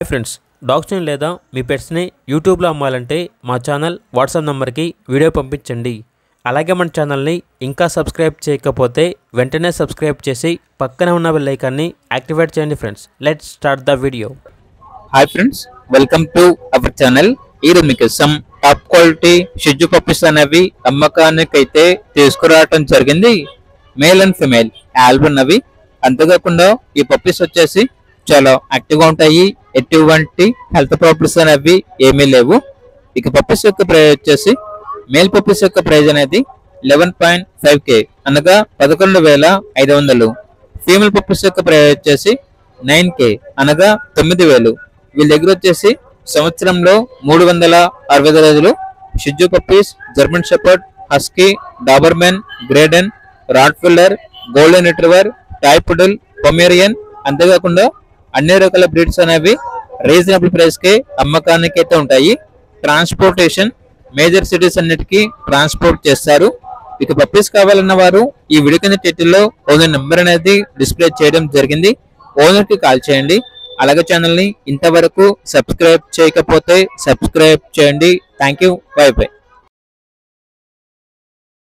Friends, డాగ్స్ని లేదా మీ పెట్స్ని యూట్యూబ్లో అమ్మాలంటే మా ఛానల్ వాట్సాప్ నెంబర్కి వీడియో పంపించండి. అలాగే మన ఛానల్ని ఇంకా సబ్స్క్రైబ్ చేయకపోతే వెంటనే సబ్స్క్రైబ్ చేసి పక్కనే ఉన్న బెల్ ఐకాన్ని యాక్టివేట్ చేయండి. Friends, let's start the video. Hi friends, welcome to our channel. ఈరోజు మీకోసం టాప్ క్వాలిటీ షిజు పప్పీస్ అనేవి అమ్మకానికైతే తీసుకురావటం జరిగింది. మేల్ అండ్ ఫిమేల్ ఆల్బన్నవి. అంతేకాకుండా ఈ పప్పీస్ వచ్చేసి చాలా యాక్టివ్గా ఉంటాయి. ఎటువంటి హెల్త్ ప్రాబ్లమ్స్ అనేవి ఏమీ లేవు. ఇక పప్పీస్ యొక్క ప్రైస్ వచ్చేసి మేల్ పప్పీస్ యొక్క ప్రైస్ అనేది 11.5K అనగా 11,500. ఫీమేల్ పప్పీస్ యొక్క ప్రైస్ వచ్చేసి 9K అనగా 9,000. వీళ్ళ దగ్గర వచ్చేసి సంవత్సరంలో 365 రోజులు షిజు puppies, German shepherd, husky, doberman, Great Dane, rottweiler, golden retriever, toy poodle, pomeranian, అంతేకాకుండా అన్ని రకాల బ్రీడ్స్ అనేవి రీజనబుల్ ప్రైస్ కి అమ్మకానికి అయితే ఉంటాయి. ట్రాన్స్పోర్టేషన్ మేజర్ సిటీస్ అన్నిటికీ ట్రాన్స్పోర్ట్ చేస్తారు. ఇక పప్పీస్ కావాలన్న వారు ఈ వీడియో కింద టైటిల్లో ఓనర్ నెంబర్ అనేది డిస్ప్లే చేయడం జరిగింది. ఓనర్ కి కాల్ చేయండి. అలాగే ఛానల్ ని ఇంతవరకు సబ్స్క్రైబ్ చేయకపోతే సబ్స్క్రైబ్ చేయండి. Thank you. By by.